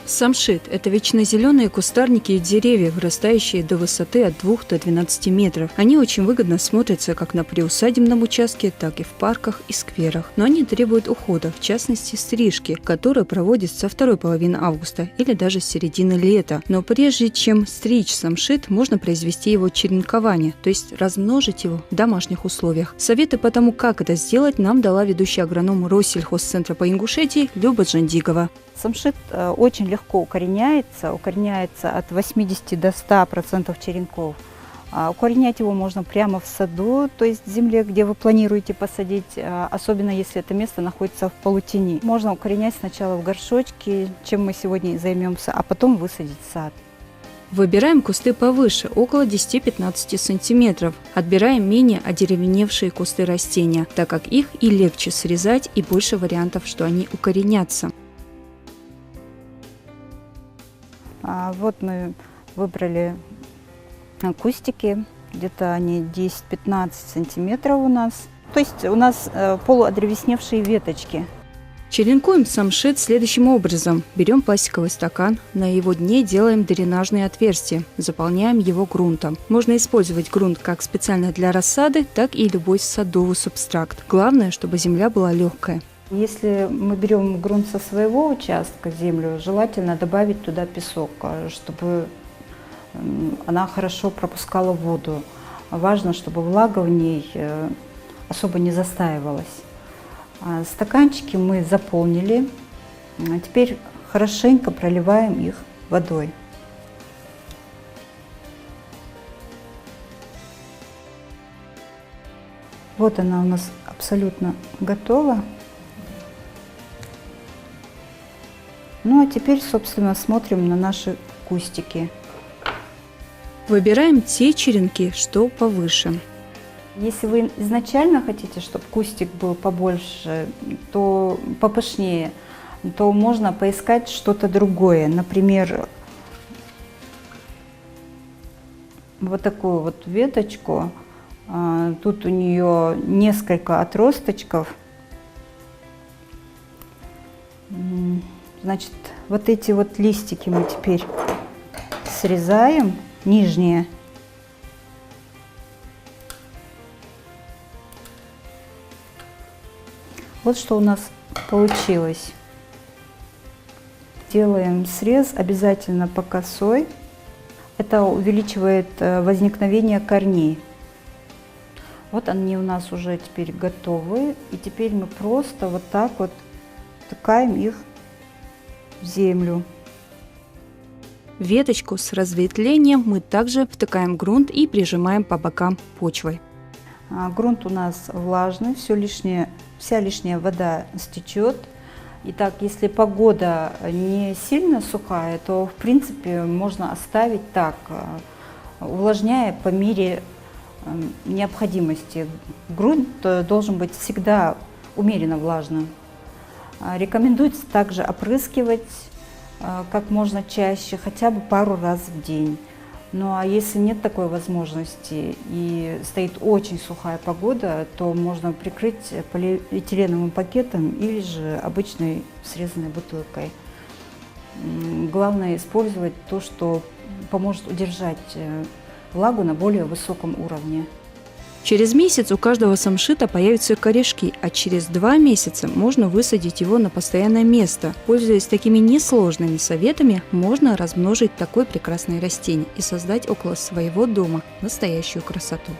Самшит – это вечно зеленые кустарники и деревья, вырастающие до высоты от 2 до 12 метров. Они очень выгодно смотрятся как на приусадебном участке, так и в парках и скверах. Но они требуют ухода, в частности стрижки, которая проводится со второй половины августа или даже с середины лета. Но прежде чем стричь самшит, можно произвести его черенкование, то есть размножить его в домашних условиях. Советы по тому, как это сделать, нам дала ведущая агроном Россельхозцентра по Ингушетии Люба Джандигова. Самшит очень легко укореняется от 80 до 100% черенков. Укоренять его можно прямо в саду, то есть в земле, где вы планируете посадить, особенно если это место находится в полутени. Можно укоренять сначала в горшочке, чем мы сегодня и займемся, а потом высадить в сад. Выбираем кусты повыше, около 10-15 сантиметров. Отбираем менее одеревеневшие кусты растения, так как их и легче срезать, и больше вариантов, что они укоренятся. Вот мы выбрали кустики, где-то они 10-15 сантиметров у нас. То есть у нас полуодревесневшие веточки. Черенкуем самшит следующим образом. Берем пластиковый стакан, на его дне делаем дренажные отверстия, заполняем его грунтом. Можно использовать грунт как специально для рассады, так и любой садовый субстракт. Главное, чтобы земля была легкая. Если мы берем грунт со своего участка, землю, желательно добавить туда песок, чтобы она хорошо пропускала воду. Важно, чтобы влага в ней особо не застаивалась. Стаканчики мы заполнили. Теперь хорошенько проливаем их водой. Вот она у нас абсолютно готова. Ну а теперь, собственно, смотрим на наши кустики. Выбираем те черенки, что повыше. Если вы изначально хотите, чтобы кустик был побольше, то попышнее, то можно поискать что-то другое. Например, вот такую вот веточку. Тут у нее несколько отросточков. Значит, вот эти вот листики мы теперь срезаем, нижние. Вот что у нас получилось. Делаем срез обязательно по косой. Это увеличивает возникновение корней. Вот они у нас уже теперь готовы. И теперь мы просто вот так вот втыкаем их в землю. Веточку с разветвлением мы также втыкаем в грунт и прижимаем по бокам почвой. Грунт у нас влажный, вся лишняя вода стечет. Итак, если погода не сильно сухая, то в принципе можно оставить так, увлажняя по мере необходимости. Грунт должен быть всегда умеренно влажным. Рекомендуется также опрыскивать как можно чаще, хотя бы пару раз в день. Ну а если нет такой возможности и стоит очень сухая погода, то можно прикрыть полиэтиленовым пакетом или же обычной срезанной бутылкой. Главное использовать то, что поможет удержать влагу на более высоком уровне. Через месяц у каждого самшита появятся корешки, а через 2 месяца можно высадить его на постоянное место. Пользуясь такими несложными советами, можно размножить такое прекрасное растение и создать около своего дома настоящую красоту.